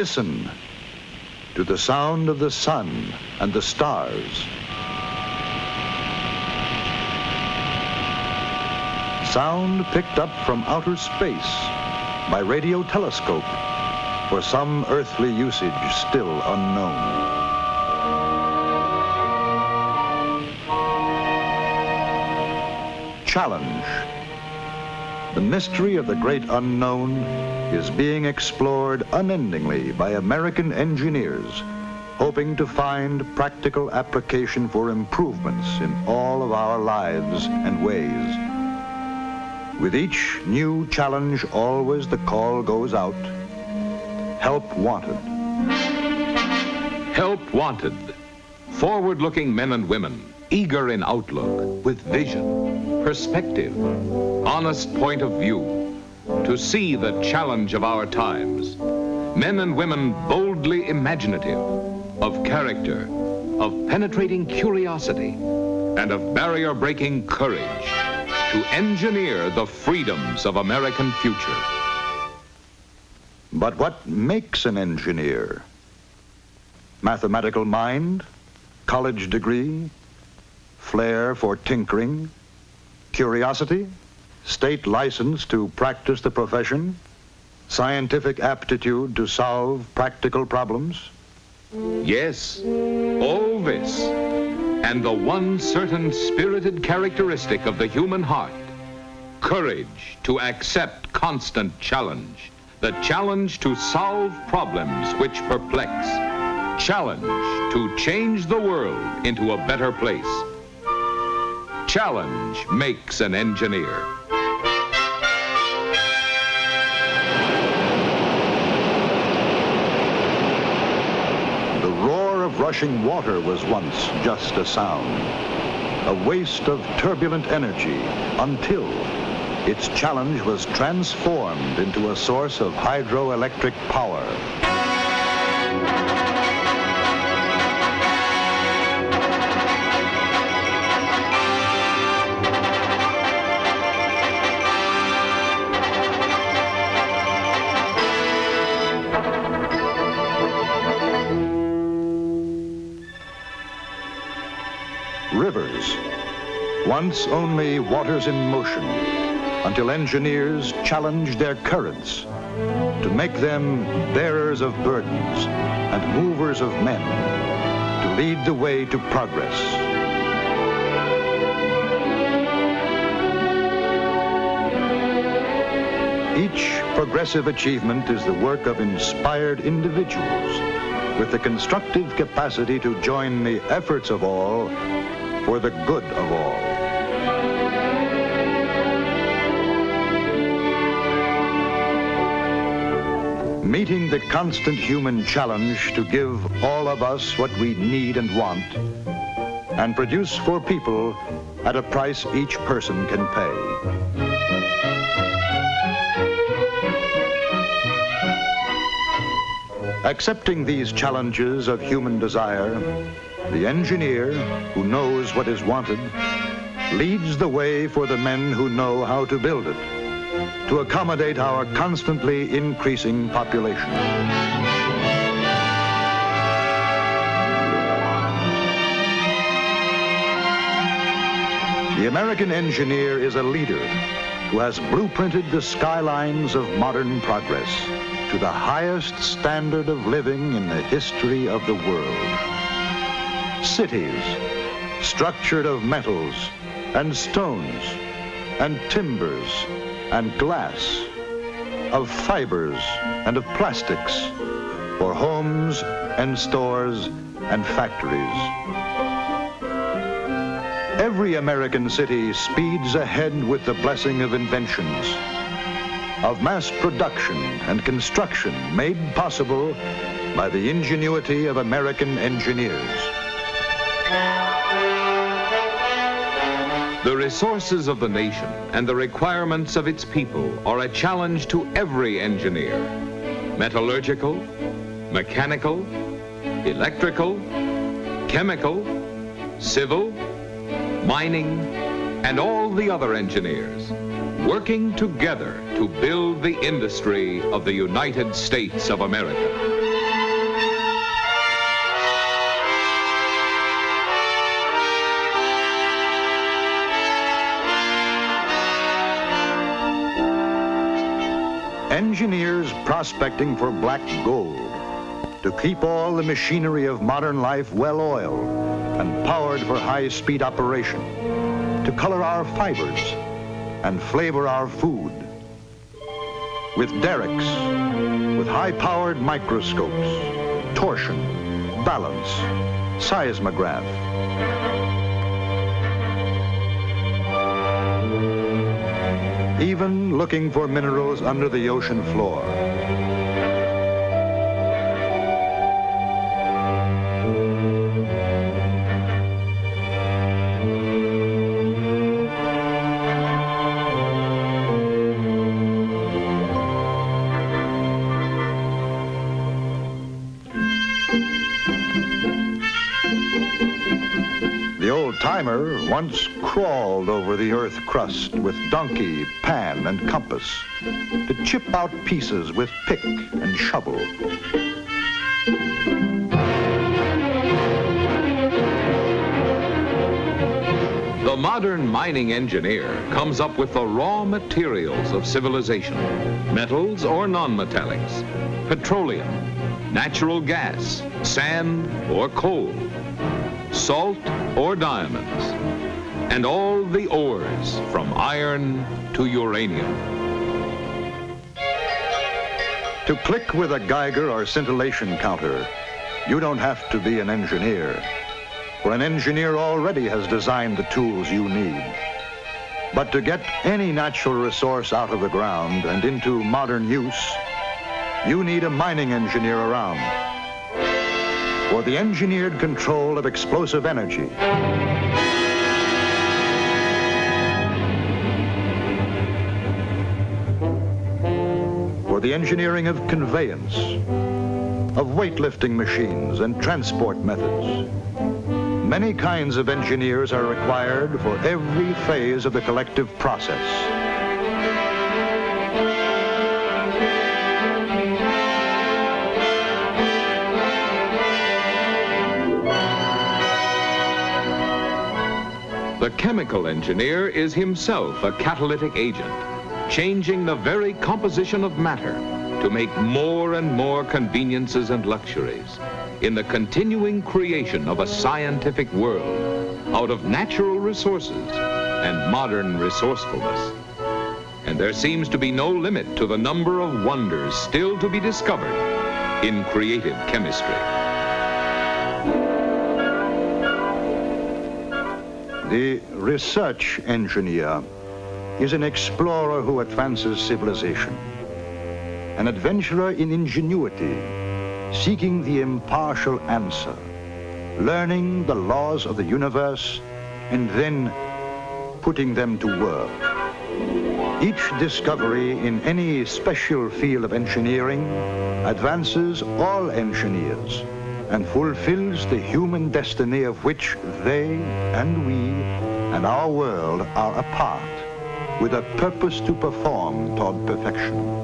Listen to the sound of the sun and the stars. Sound picked up from outer space by radio telescope for some earthly usage still unknown. Challenge. The mystery of the great unknown is being explored unendingly by American engineers, hoping to find practical application for improvements in all of our lives and ways. With each new challenge, always the call goes out, help wanted. Help wanted. Forward-looking men and women, eager in outlook, with vision, perspective, honest point of view, to see the challenge of our times. Men and women boldly imaginative, of character, of penetrating curiosity, and of barrier-breaking courage, to engineer the freedoms of American future. But what makes an engineer? Mathematical mind? College degree? Flair for tinkering? Curiosity? State license to practice the profession? Scientific aptitude to solve practical problems? Yes, all this, and the one certain spirited characteristic of the human heart, courage to accept constant challenge, the challenge to solve problems which perplex, challenge to change the world into a better place. Challenge makes an engineer. The roar of rushing water was once just a sound, a waste of turbulent energy, until its challenge was transformed into a source of hydroelectric power. Rivers, once only waters in motion, until engineers challenged their currents to make them bearers of burdens and movers of men, to lead the way to progress. Each progressive achievement is the work of inspired individuals with the constructive capacity to join the efforts of all for the good of all. Meeting the constant human challenge to give all of us what we need and want, and produce for people at a price each person can pay. Accepting these challenges of human desire, the engineer, who knows what is wanted, leads the way for the men who know how to build it, to accommodate our constantly increasing population. The American engineer is a leader who has blueprinted the skylines of modern progress to the highest standard of living in the history of the world. Cities, structured of metals and stones and timbers and glass, of fibers and of plastics, for homes and stores and factories. Every American city speeds ahead with the blessing of inventions, of mass production and construction made possible by the ingenuity of American engineers. The resources of the nation and the requirements of its people are a challenge to every engineer. Metallurgical, mechanical, electrical, chemical, civil, mining, and all the other engineers, working together to build the industry of the United States of America. Engineers prospecting for black gold to keep all the machinery of modern life well-oiled and powered for high-speed operation, to color our fibers and flavor our food. With derricks, with high-powered microscopes, torsion, balance, seismograph. Even looking for minerals under the ocean floor. The old-timer once crawled over the earth crust with donkey, pan, and compass to chip out pieces with pick and shovel. The modern mining engineer comes up with the raw materials of civilization, metals or non-metallics, petroleum, natural gas, sand or coal, salt or diamonds, and all the ores from iron to uranium. To click with a Geiger or scintillation counter, you don't have to be an engineer, for an engineer already has designed the tools you need. But to get any natural resource out of the ground and into modern use, you need a mining engineer around. For the engineered control of explosive energy. For the engineering of conveyance, of weightlifting machines and transport methods. Many kinds of engineers are required for every phase of the collective process. The chemical engineer is himself a catalytic agent, changing the very composition of matter to make more and more conveniences and luxuries in the continuing creation of a scientific world out of natural resources and modern resourcefulness. And there seems to be no limit to the number of wonders still to be discovered in creative chemistry. The research engineer is an explorer who advances civilization, an adventurer in ingenuity, seeking the impartial answer, learning the laws of the universe, and then putting them to work. Each discovery in any special field of engineering advances all engineers and fulfills the human destiny of which they and we and our world are a part, with a purpose to perform toward perfection.